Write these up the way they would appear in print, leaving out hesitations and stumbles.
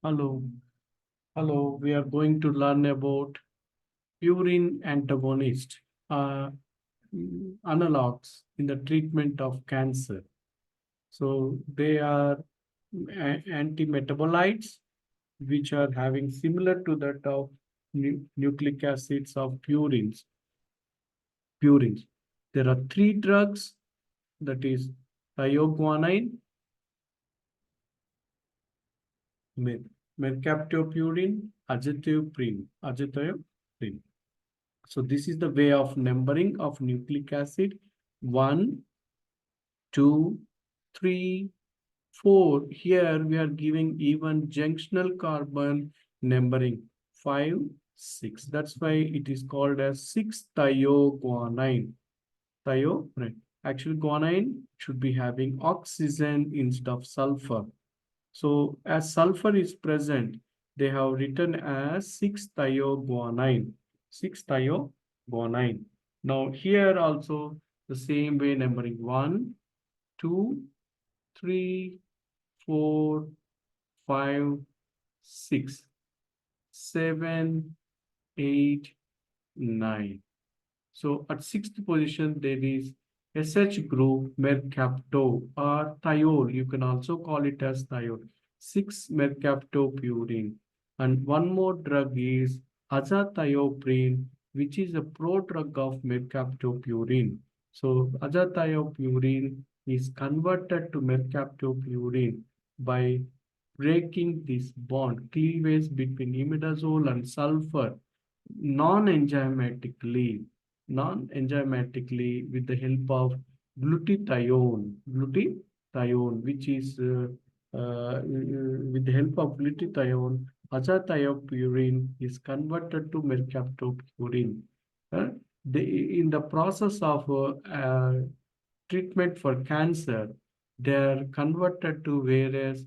Hello, hello. We are going to learn about purine antagonist analogs in the treatment of cancer. So they are antimetabolites which are having similar to that of nucleic acids of purines. Purines. There are three drugs, that is thioguanine, mercaptopurine, azathioprine. So this is the way of numbering of nucleic acid. One, two, three, four. Here we are giving even junctional carbon numbering. Five, six. That's why it is called as 6-thioguanine. Right. Actually, guanine should be having oxygen instead of sulfur. So as sulfur is present, they have written as 6-thioguanine. 6-thioguanine. Now here also the same way numbering 1, 2, 3, 4, 5, 6, 7, 8, 9. So at sixth position, there is SH group mercapto or thiol. You can also call it as thiol. 6-mercaptopurine. And one more drug is azathioprine, which is a prodrug of mercaptopurine. So azathioprine is converted to mercaptopurine by breaking this bond, cleavage between imidazole and sulfur non-enzymatically non-enzymatically with the help of glutathione, which is with the help of glutathione, azathioprine is converted to mercaptopurine. Uh, in the process of treatment for cancer, they are converted to various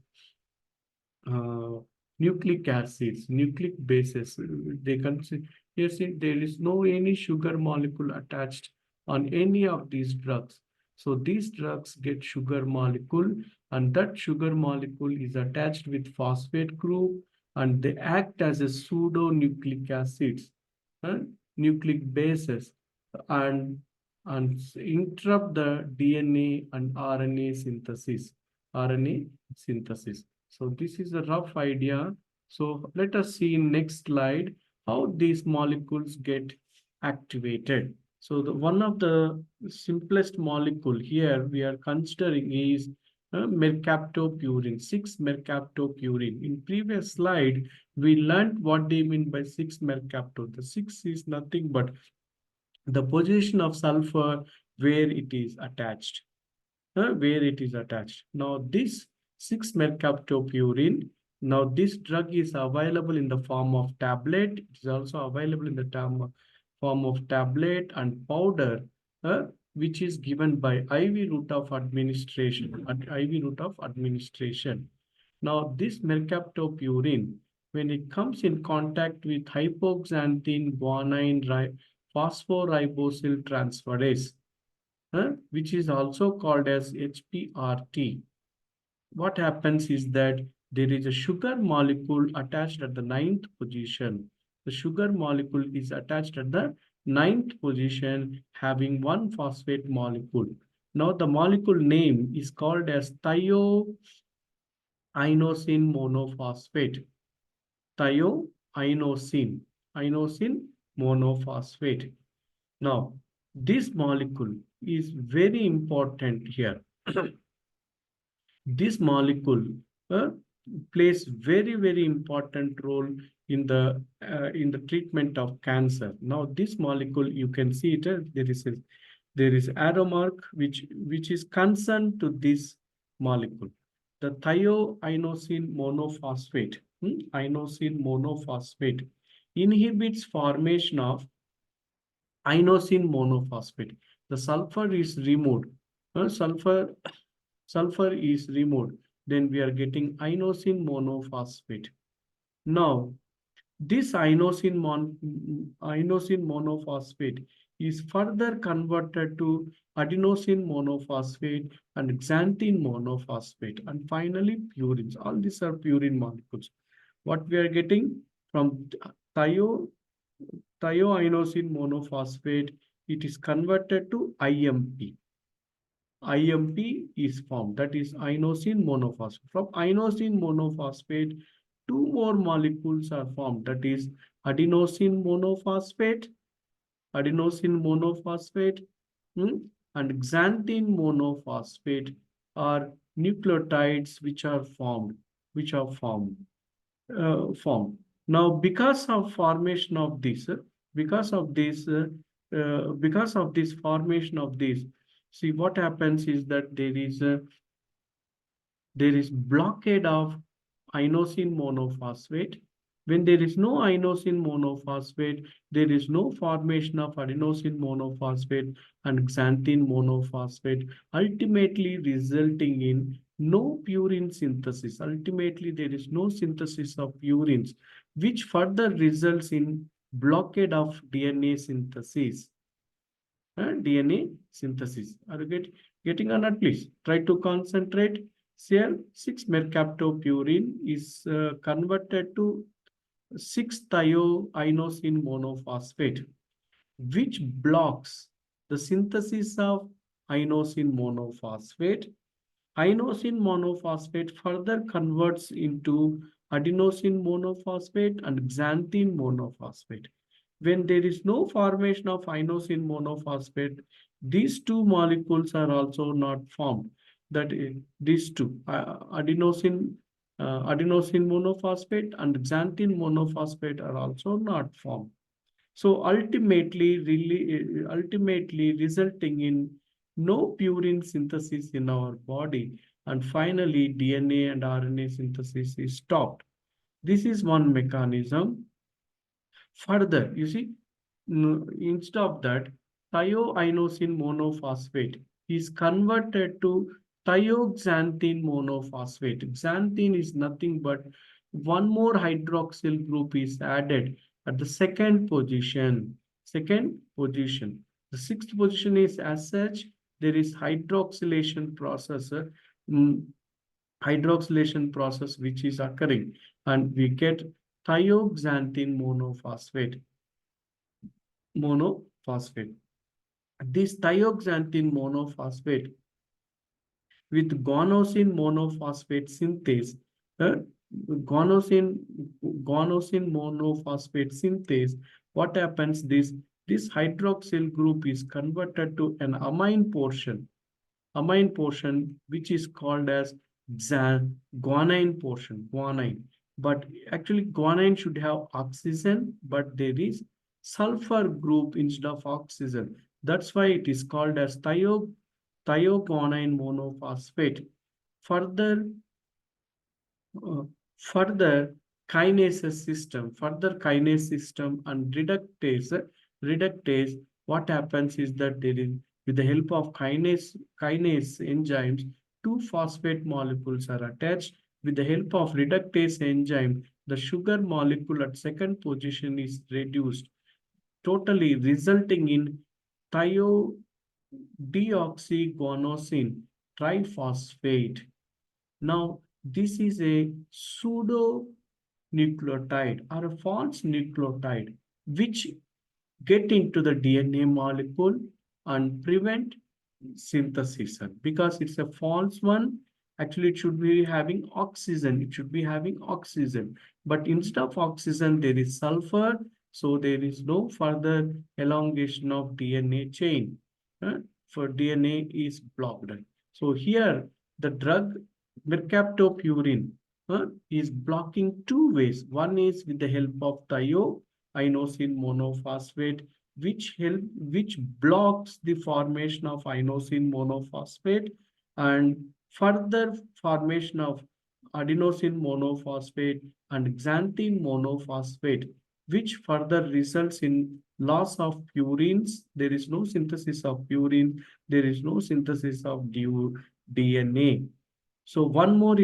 uh, nucleic acids, nucleic bases. They consider yes, there is no any sugar molecule attached on any of these drugs. So these drugs get sugar molecule, and that sugar molecule is attached with phosphate group, and they act as a pseudo nucleic acids, uh, nucleic bases, and interrupt the DNA and RNA synthesis. RNA synthesis. So this is a rough idea. So let us see in next slide how these molecules get activated. So the one of the simplest molecule here we are considering is mercaptopurine, 6-mercaptopurine. In previous slide, we learned what they mean by 6-mercapto. The 6 is nothing but the position of sulfur where it is attached. Now this 6-mercaptopurine, now this drug is available in the form of tablet. It is also available in the form of tablet and powder, uh, which is given by IV route of administration. Now this mercaptopurine, when it comes in contact with hypoxanthine guanine phosphoribosyl transferase, which is also called as HPRT. What happens is that there is a sugar molecule attached at the ninth position. The sugar molecule is attached at the ninth position having one phosphate molecule. Now the molecule name is called as thioinosine monophosphate. Thioinosine, inosine monophosphate. Now, this molecule is very important here. This molecule uh, plays very important role in the treatment of cancer. Now, this molecule you can see it. There is arrow mark which is concerned to this molecule. The thioinosine monophosphate, inosine monophosphate inhibits formation of inosine monophosphate. The sulfur is removed. Sulfur is removed. Then we are getting inosine monophosphate. Now, this inosine monophosphate is further converted to adenosine monophosphate and xanthine monophosphate, and finally purines. All these are purine molecules. What we are getting from thioinosine monophosphate, it is converted to IMP. IMP is formed, that is inosine monophosphate. From inosine monophosphate, two more molecules are formed, that is adenosine monophosphate, adenosine monophosphate, hmm, and xanthine monophosphate are nucleotides which are formed. Now, because of formation of this, because of this, because of this formation of this, see what happens is that there is blockade of inosine monophosphate. When there is no inosine monophosphate, there is no formation of adenosine monophosphate and xanthine monophosphate, ultimately resulting in no purine synthesis. Ultimately, there is no synthesis of purines, which further results in blockade of DNA synthesis. DNA synthesis. Are you getting on that? Please try to concentrate. Here, 6-mercaptopurine is converted to 6-thioinosine monophosphate, which blocks the synthesis of inosine monophosphate. Inosine monophosphate further converts into adenosine monophosphate and xanthine monophosphate. When there is no formation of inosine monophosphate, these two molecules are also not formed. That is, these two, adenosine monophosphate and xanthine monophosphate are also not formed. So ultimately resulting in no purine synthesis in our body, and finally DNA and RNA synthesis is stopped. This is one mechanism. Further, you see, instead of that, thioinosine monophosphate is converted to thioxanthine monophosphate. Xanthine is nothing but one more hydroxyl group is added at the second position. Second position. The sixth position is as such, there is hydroxylation process, mm, hydroxylation process which is occurring, and we get thioxanthine monophosphate. This thioxanthine monophosphate with guanosine monophosphate synthase, uh, guanosine monophosphate synthase, what happens? This hydroxyl group is converted to an amine portion, which is called as guanine portion, guanine. But actually, guanine should have oxygen, but there is sulfur group instead of oxygen. That's why it is called as thioguanine monophosphate. Further, uh, further further kinase system and reductase, what happens is that there is, with the help of kinase enzymes, two phosphate molecules are attached. With the help of reductase enzyme, the sugar molecule at second position is reduced, totally resulting in thiodeoxyguanosine triphosphate. Now, this is a pseudo nucleotide or a false nucleotide which get into the DNA molecule and prevent synthesis. Because it's a false one, actually it should be having oxygen. It should be having oxygen. But instead of oxygen, there is sulfur. So there is no further elongation of DNA chain. For DNA is blocked. So here the drug mercaptopurine is blocking two ways. One is with the help of thioinosine monophosphate, which blocks the formation of inosine monophosphate and further formation of adenosine monophosphate and xanthine monophosphate, which further results in loss of purines. There is no synthesis of purine. There is no synthesis of DNA. So one more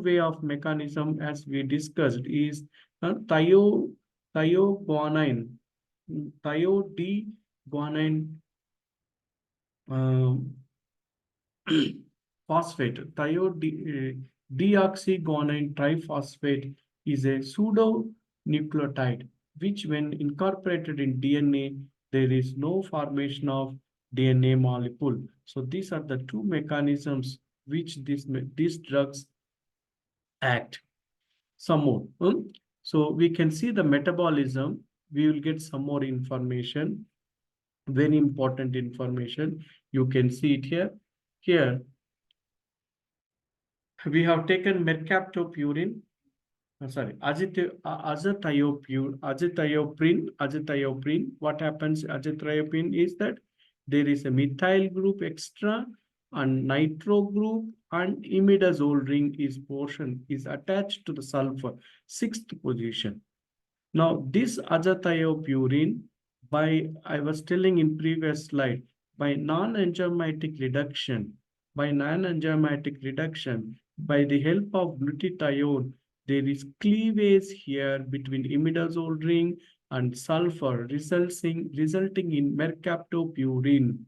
way of mechanism as we discussed is thioguanine, thiodeguanine um, phosphate, Deoxyguanine triphosphate is a pseudonucleotide, which when incorporated in DNA, there is no formation of DNA molecule. So these are the two mechanisms which these drugs act. Some more. So we can see the metabolism. We will get some more information, very important information. You can see it here. Here we have taken mercaptopurine, azithromycin. What happens? Azithromycin is that there is a methyl group extra and nitro group, and imidazole ring is portion is attached to the sulfur, sixth position. Now this azathiopurine, I was telling in previous slide, by non-enzymatic reduction, by the help of glutathione, there is cleavage here between imidazole ring and sulfur, resulting in mercaptopurine.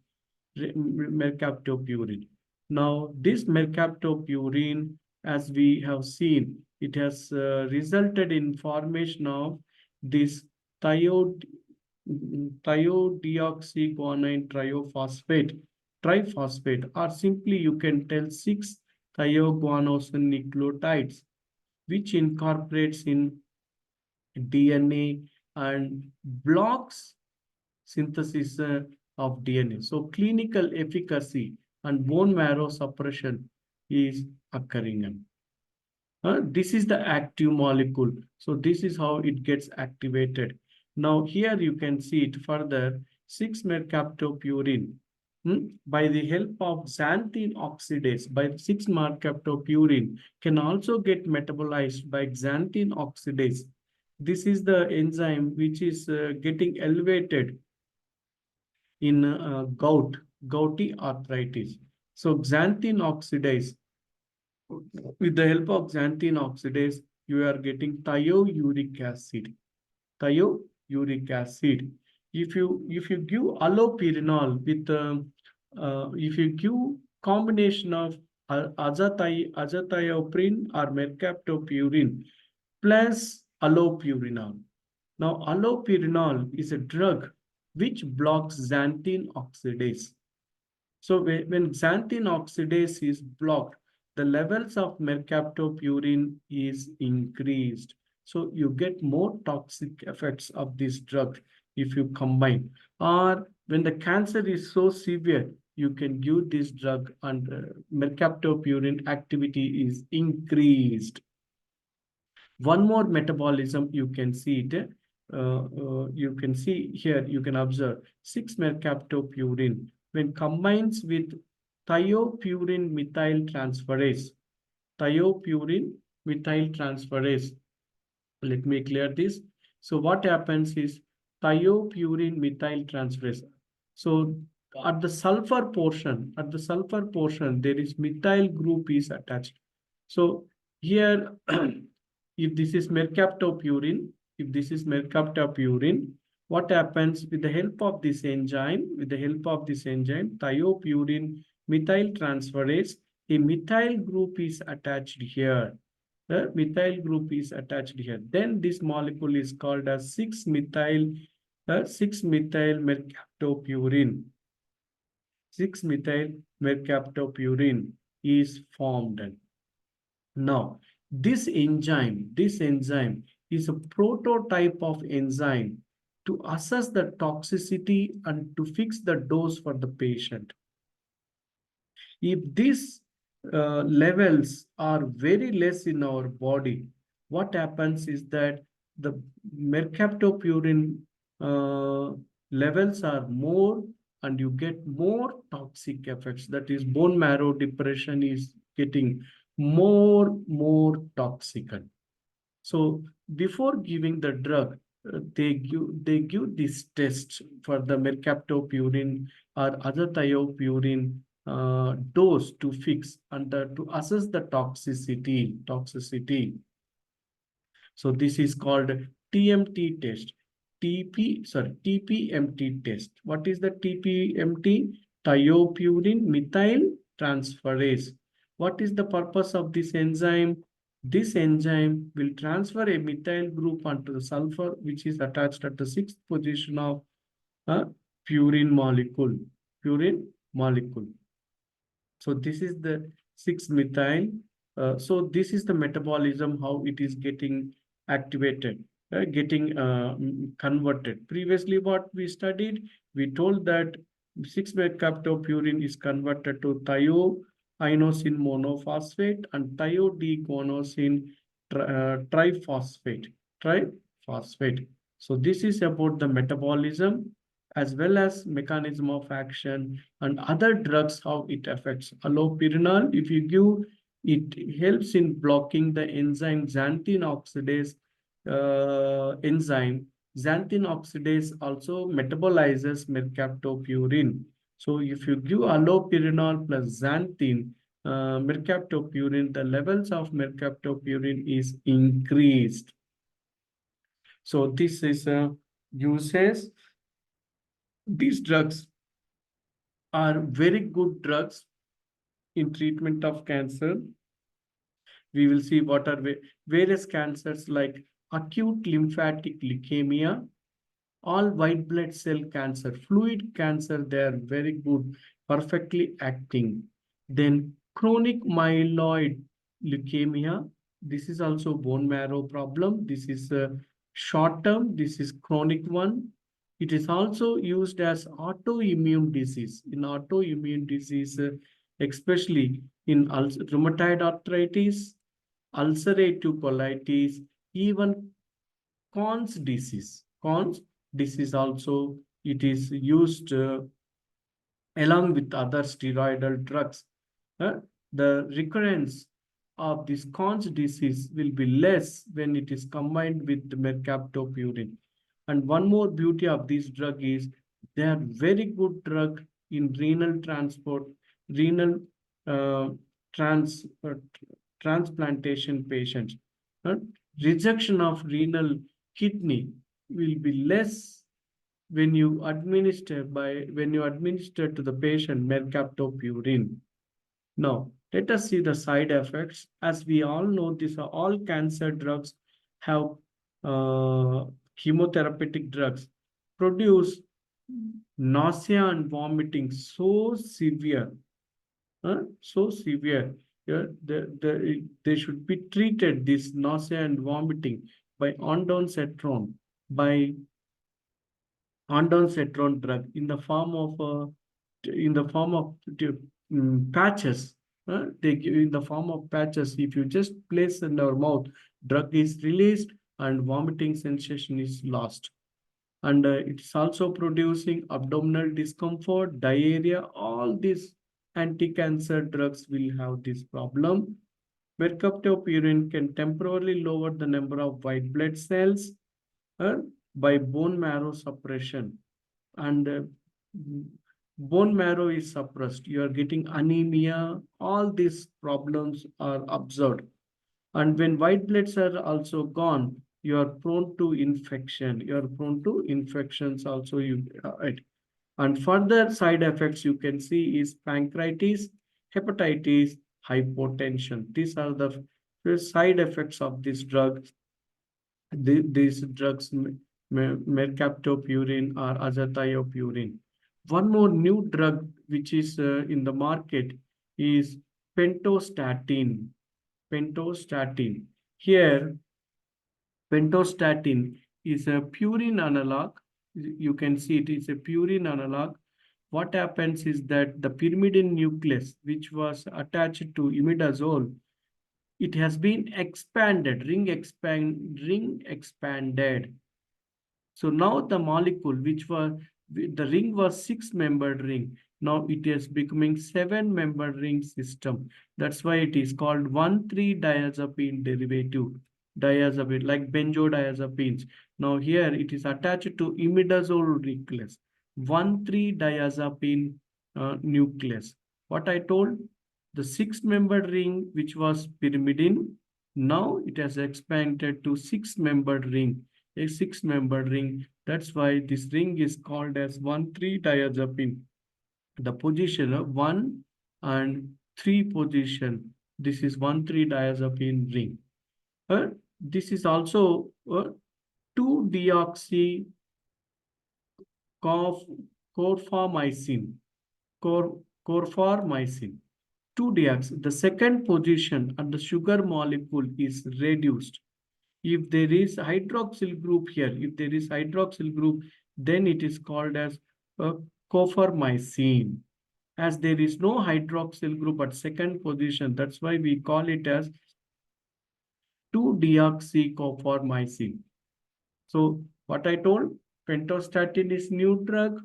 Now, this mercaptopurine, as we have seen, it has resulted in formation of this thiodeoxyguanine triphosphate, or simply you can tell 6-thioguanosine nucleotides, which incorporates in DNA and blocks synthesis of DNA. So clinical efficacy and bone marrow suppression is occurring. This is the active molecule. So this is how it gets activated. Now here you can see it further, 6-mercaptopurine. By the help of xanthine oxidase, by 6-mercaptopurine can also get metabolized by xanthine oxidase. This is the enzyme which is getting elevated in gouty arthritis. So xanthine oxidase, with the help of xanthine oxidase, you are getting thiouric acid. Thiouric acid. If you give allopurinol with if you give combination of azathioprine or mercaptopurine plus allopurinol. Now allopurinol is a drug which blocks xanthine oxidase. So when xanthine oxidase is blocked, the levels of mercaptopurine is increased. So you get more toxic effects of this drug if you combine. Or when the cancer is so severe, you can give this drug and mercaptopurine activity is increased. One more metabolism, you can see it. You can see here, you can observe 6-mercaptopurine when combines with thiopurine methyltransferase. Let me clear this. So what happens is thiopurine methyltransferase. So at the sulfur portion, there is methyl group is attached. So here, if this is mercaptopurine, what happens with the help of this enzyme, thiopurine methyltransferase, a methyl group is attached here. The methyl group is attached here. Then this molecule is called as 6-methyl mercaptopurine. 6-methyl mercaptopurine is formed. Now, this enzyme is a prototype of enzyme to assess the toxicity and to fix the dose for the patient. If these levels are very less in our body, what happens is that the mercaptopurine levels are more and you get more toxic effects. That is, bone marrow depression is getting more toxic. So before giving the drug, they give this test for the mercaptopurine or other thiopurine dose to fix and to assess the toxicity. So this is called TMT test. TPMT test. What is the TPMT? Thiopurine methyl transferase. What is the purpose of this enzyme? This enzyme will transfer a methyl group onto the sulfur, which is attached at the sixth position of a purine molecule. Purine molecule. So this is the 6-methyl. So this is the metabolism, how it is getting activated, getting converted. Previously, what we studied, we told that 6-mercaptopurine is converted to thioinosine monophosphate and thiodeguanosine triphosphate. Triphosphate. So this is about the metabolism as well as mechanism of action and other drugs, how it affects. Allopurinol, if you give, it helps in blocking the enzyme xanthine oxidase enzyme. Xanthine oxidase also metabolizes mercaptopurine. So if you give allopurinol plus xanthine, mercaptopurine, the levels of mercaptopurine is increased. So this is uses. These drugs are very good drugs in treatment of cancer. We will see what are various cancers like acute lymphatic leukemia, all white blood cell cancer, fluid cancer, they are very good, perfectly acting. Then chronic myeloid leukemia, this is also bone marrow problem. This is a short term, this is chronic one. It is also used as autoimmune disease. In autoimmune disease, especially in rheumatoid arthritis, ulcerative colitis, even Crohn's disease. Crohn's disease also, it is used along with other steroidal drugs. The recurrence of this Crohn's disease will be less when it is combined with the mercaptopurine. And one more beauty of this drug is they are very good drug in renal transport, renal uh, trans transplantation patients. Rejection of renal kidney will be less when you administer to the patient mercaptopurine. Now, let us see the side effects. As we all know, these are all cancer drugs have chemotherapeutic drugs produce nausea and vomiting so severe, so severe. Yeah, they should be treated this nausea and vomiting by ondansetron, by ondansetron drug in the form of patches. They give in the form of patches. If you just place in our mouth, drug is released and vomiting sensation is lost. And it's also producing abdominal discomfort, diarrhea. All these anti-cancer drugs will have this problem. Mercaptopurine can temporarily lower the number of white blood cells uh, by bone marrow suppression. And bone marrow is suppressed. You are getting anemia. All these problems are observed. And when white bloods are also gone, you are prone to infection. You are prone to infections also. And further side effects you can see is pancreatitis, hepatitis, hypotension. These are the side effects of this drug. These drugs, mercaptopurine or azathioprine. One more new drug which is in the market is pentostatin. Pentostatin. Here, pentostatin is a purine analog. You can see it is a purine analog. What happens is that the pyrimidine nucleus, which was attached to imidazole, it has been expanded, ring expanded. So now the molecule, which was the ring was 6-membered ring. Now it is becoming 7-membered ring system. That's why it is called 1,3-diazepine derivative. Diazepine, like benzodiazepines. Now here it is attached to imidazole nucleus. 1,3-diazepine nucleus. What I told, the 6-membered ring, which was pyrimidine, now it has expanded to 6-membered ring. A 6-membered ring. That's why this ring is called as 1,3-diazepine. The position of 1 and 3 position. This is 1,3-diazepine ring. This is also 2-deoxy corphamycin. Corphamycin. 2-deoxy. The second position and the sugar molecule is reduced. If there is hydroxyl group here, if there is hydroxyl group, then it is called as copharmycin. As there is no hydroxyl group at second position, that's why we call it as 2-deoxycopharmycin. So what I told, pentostatin is new drug.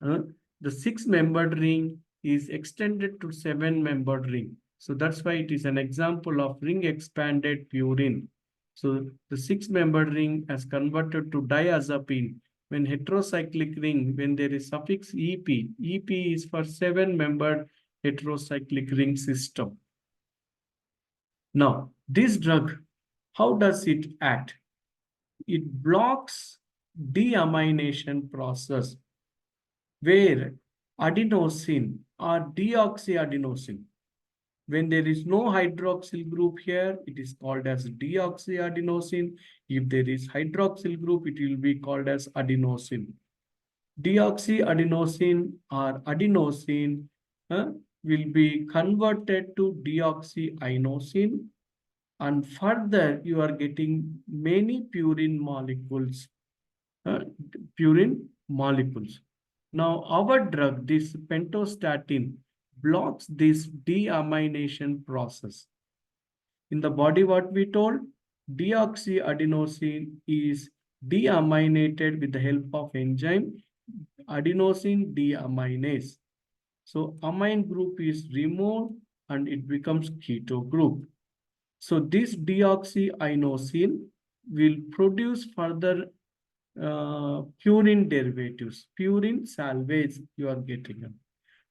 The 6-membered ring is extended to 7-membered ring. So that's why it is an example of ring expanded purine. So the 6-membered ring has converted to diazepine. When heterocyclic ring, when there is suffix EP, EP is for 7-membered heterocyclic ring system. Now, this drug, how does it act? It blocks deamination process where adenosine or deoxyadenosine, when there is no hydroxyl group here, it is called as deoxyadenosine. If there is hydroxyl group, it will be called as adenosine. Deoxyadenosine or adenosine will be converted to deoxyinosine, and further you are getting many purine molecules. Now our drug, this pentostatin, blocks this deamination process. In the body, what we told, deoxyadenosine is deaminated with the help of enzyme adenosine deaminase. So amine group is removed and it becomes keto group. So this deoxyinosine will produce further purine derivatives, purine salvage you are getting.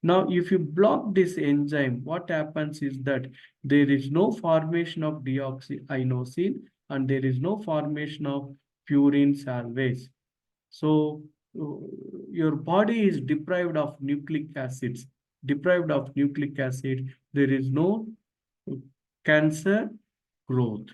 Now, if you block this enzyme, what happens is that there is no formation of deoxyinosine and there is no formation of purine salvage. So your body is deprived of nucleic acids. Deprived of nucleic acid, there is no cancer growth.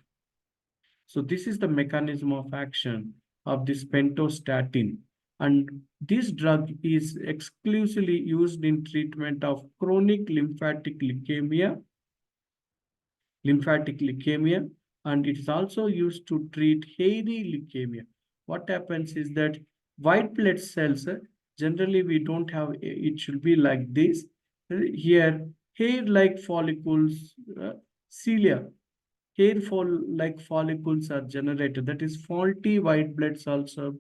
So this is the mechanism of action of this pentostatin. And this drug is exclusively used in treatment of chronic lymphatic leukemia, and it is also used to treat hairy leukemia. What happens is that white blood cells, generally we don't have, it should be like this. Here, hair-like follicles, cilia, hair-like follicles are generated. That is faulty white blood cells are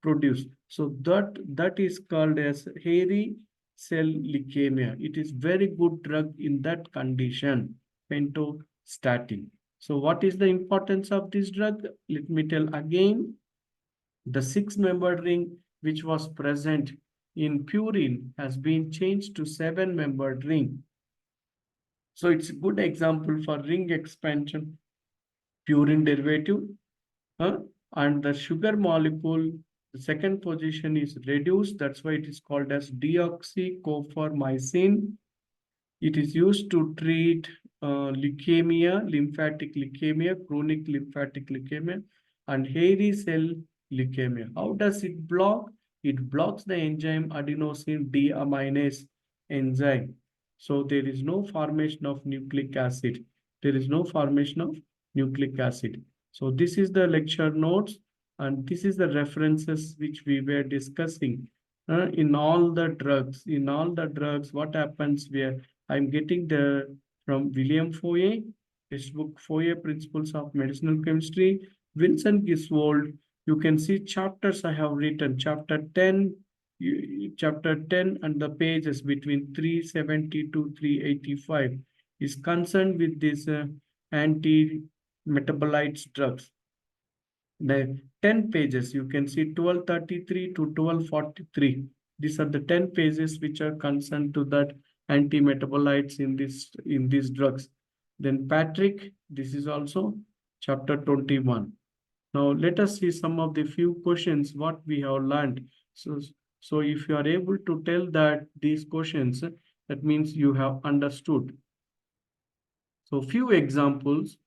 produced. So that is called as hairy cell leukemia. It is very good drug in that condition, pentostatin. So what is the importance of this drug? Let me tell again. The 6-membered ring which was present in purine has been changed to 7-membered ring. So it's a good example for ring expansion, purine derivative, and the sugar molecule, the second position is reduced. That's why it is called as deoxycopharmycin. It is used to treat leukemia, lymphatic leukemia, chronic lymphatic leukemia, and hairy cell leukemia. How does it block? It blocks the enzyme adenosine deaminase enzyme. So there is no formation of nucleic acid. There is no formation of nucleic acid. So this is the lecture notes, and this is the references which we were discussing. In all the drugs, what happens where I'm getting from William Foyer, textbook Foyer Principles of Medicinal Chemistry, Vincent Giswold. You can see chapters I have written, chapter 10, and the pages between 370 to 385 is concerned with this anti-metabolites drugs. The 10 pages, you can see 1233 to 1243. These are the 10 pages which are concerned to that anti-metabolites in these drugs. Then Patrick, this is also chapter 21. Now let us see some of the few questions what we have learned. So if you are able to tell that these questions, That means you have understood. So few examples.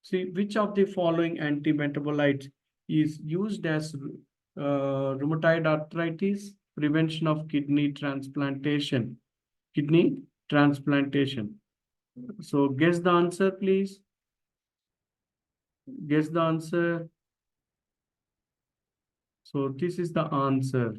See, which of the following antimetabolites is used as rheumatoid arthritis, prevention of kidney transplantation? Kidney transplantation. So guess the answer, please. Guess the answer. So this is the answer.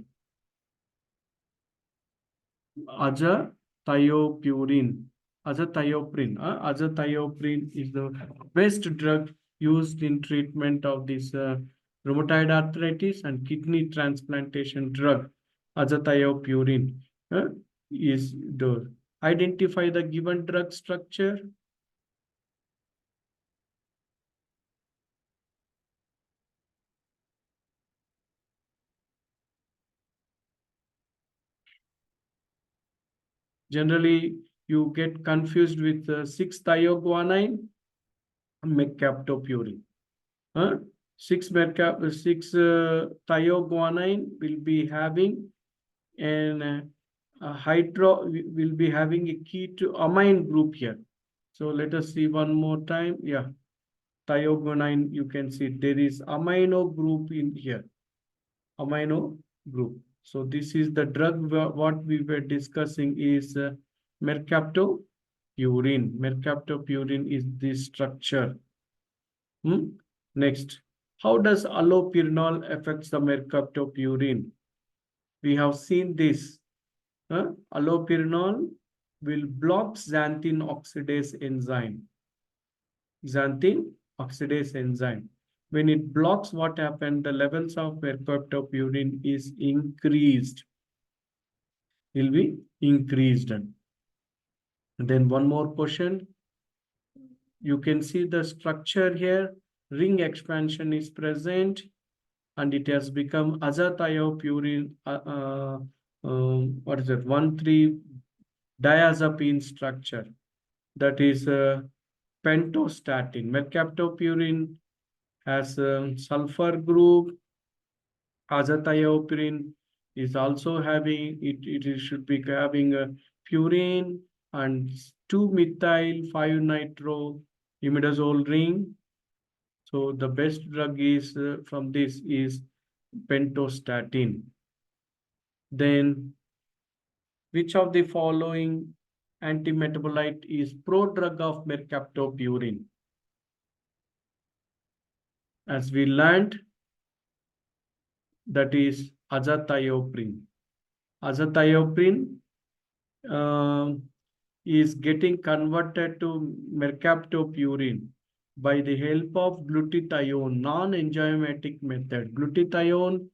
Azathioprine. Azathioprine is the best drug used in treatment of this rheumatoid arthritis and kidney transplantation drug. Azathioprine is the identify the given drug structure. Generally, you get confused with 6-thioguanine, mercaptopurine. 6-thioguanine will be having an hydro will be having a key to amine group here. So let us see one more time. Yeah, thioguanine, you can see there is amino group in here. Amino group. So this is the drug what we were discussing is mercaptopurine. Mercaptopurine is this structure. Next, how does allopurinol affects the mercaptopurine? We have seen this. Allopurinol will block xanthine oxidase enzyme. Xanthine oxidase enzyme. When it blocks, what happened? The levels of mercaptopurine is increased. Will be increased. And then one more question. You can see the structure here. Ring expansion is present, and it has become azathioprine. What is it? 1,3-diazepine structure. That is pentostatin. Mercaptopurine has a sulfur group. Azathioprine is also having it should be having a purine and 2-methyl 5-nitro imidazole ring. So the best drug is from this is pentostatin. Then which of the following antimetabolite is prodrug of mercaptopurine? As we learned, that is azathioprine. Azathioprine is getting converted to mercaptopurine by the help of glutathione, non-enzymatic method. Glutathione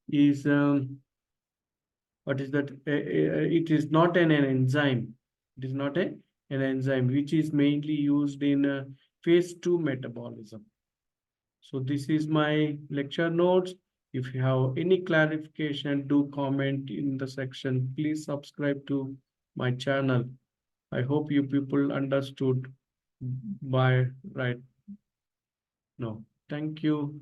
is what is that? It is not an enzyme. It is not an enzyme which is mainly used in phase 2 metabolism. So this is my lecture notes. If you have any clarification, do comment in the section. Please subscribe to my channel. I hope you people understood by right now. Thank you.